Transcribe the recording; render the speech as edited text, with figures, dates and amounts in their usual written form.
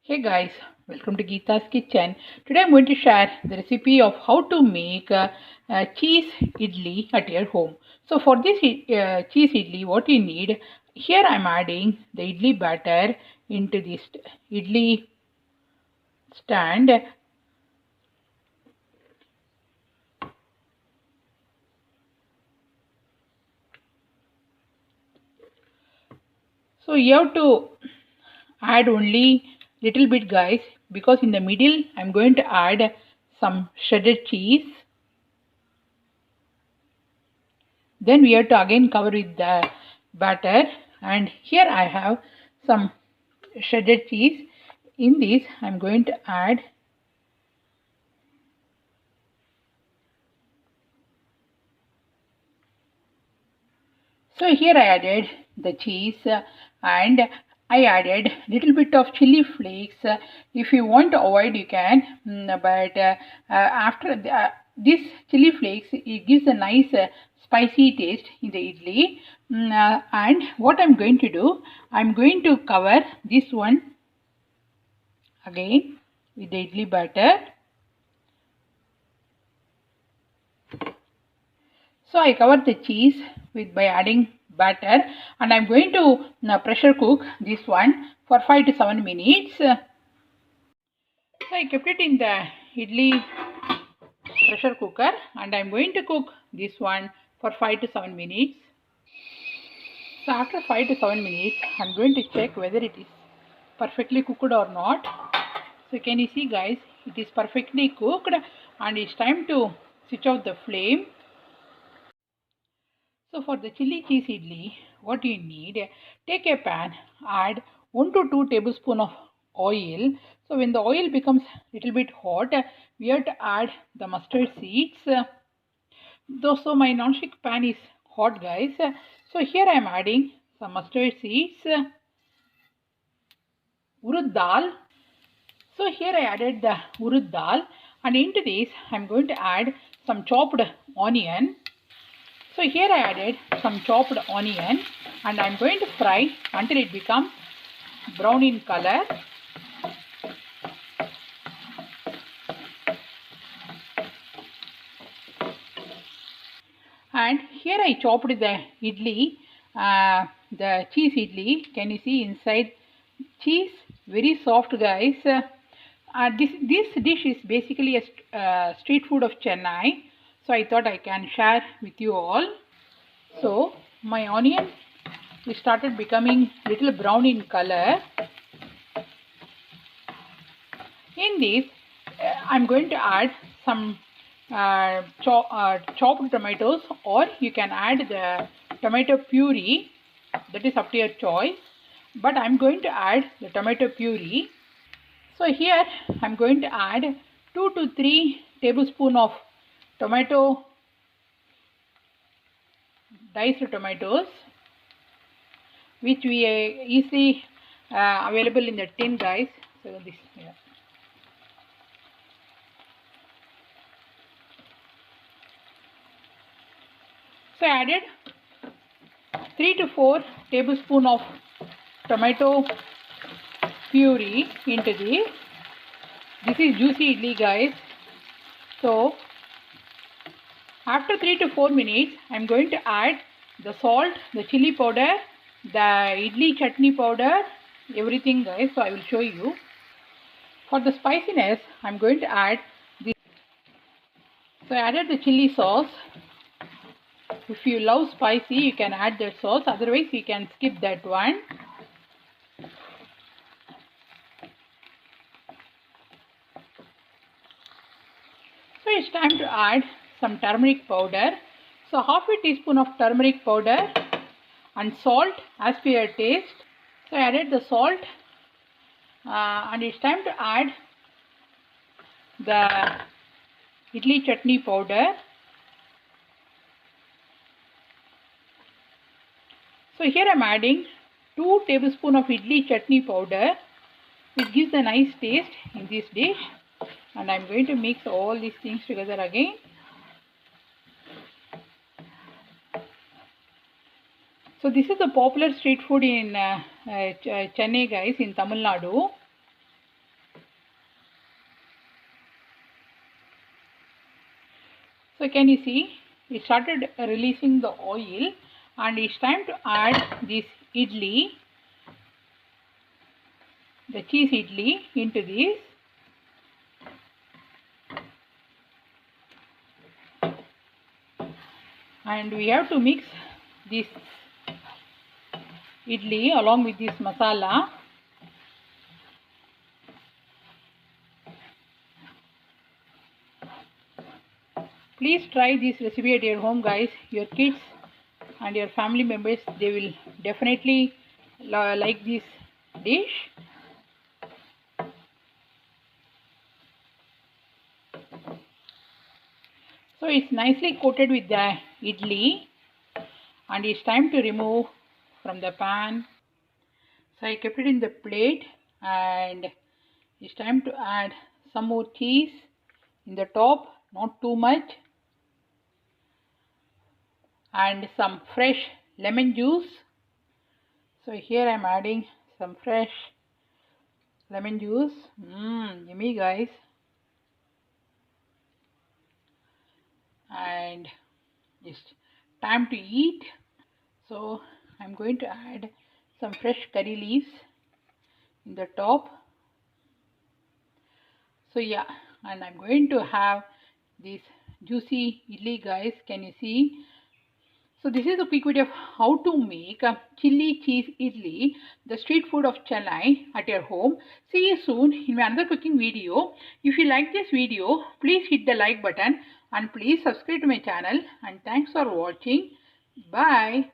Hey guys, welcome to Geeta's Kitchen. Today I'm going to share the recipe of how to make cheese idli at your home. So for this cheese idli, what you need, here I'm adding the idli batter into this idli stand. So you have to add only little bit guys, because in the middle I'm going to add some shredded cheese. Then we have to again cover with the batter, and here I have some shredded cheese. In this I'm going to add so here I added the cheese and I added little bit of chili flakes. If you want to avoid you can, but after this chili flakes it gives a nice spicy taste in the idli. And what I'm going to do, I'm going to cover this one again with the idli batter. So I covered the cheese with by adding batter, and I'm going to pressure cook this one for 5 to 7 minutes. So I kept it in the idli pressure cooker, and I'm going to cook this one for 5 to 7 minutes. So after 5 to 7 minutes, I'm going to check whether it is perfectly cooked or not. So can you see guys, it is perfectly cooked, and it's time to switch off the flame. So for the chili cheese idli, what you need, take a pan, add 1 to 2 tablespoons of oil. So when the oil becomes little bit hot, we have to add the mustard seeds. So my non-stick pan is hot guys. So here I am adding some mustard seeds, urud dal. So here I added the urud dal, and into this I am going to add some chopped onion. So here I added some chopped onion, and I'm going to fry until it becomes brown in color. And here I chopped the idli, the cheese idli. Can you see inside cheese? Very soft guys. This dish is basically a street food of Chennai. So I thought I can share with you all. So my onion started becoming little brown in color. In this, I'm going to add some chopped tomatoes, or you can add the tomato puree. That is up to your choice. But I'm going to add the tomato puree. So here I'm going to add 2 to 3 tablespoons of tomato, diced tomatoes, which we easily available in the tin guys. So this here. So I added 3 to 4 tablespoons of tomato puree into this. This is juicy idli guys. So after 3 to 4 minutes, I am going to add the salt, the chili powder, the idli chutney powder, everything guys. So I will show you. For the spiciness, I am going to add this. So I added the chili sauce. If you love spicy, you can add that sauce. Otherwise, you can skip that one. So it's time to add some turmeric powder. So half a teaspoon of turmeric powder and salt as per your taste. So I added the salt, and it's time to add the idli chutney powder. So here I am adding 2 tablespoons of idli chutney powder, which gives a nice taste in this dish. And I am going to mix all these things together again. So this is a popular street food in Chennai guys, in Tamil Nadu. So can you see it started releasing the oil, and it's time to add this idli, the cheese idli, into this. And we have to mix this idli along with this masala. Please try this recipe at your home, guys. Your kids and your family members, they will definitely like this dish. So it's nicely coated with the idli, and it's time to remove from the pan. So I kept it in the plate, and it's time to add some more cheese in the top, not too much, and some fresh lemon juice. So here I'm adding some fresh lemon juice. Yummy, guys. And it's time to eat. So I'm going to add some fresh curry leaves in the top. So yeah, and I'm going to have this juicy idli, guys. Can you see? So this is a quick video of how to make a chili cheese idli, the street food of Chennai, at your home. See you soon in my another cooking video. If you like this video, please hit the like button and please subscribe to my channel. And thanks for watching. Bye.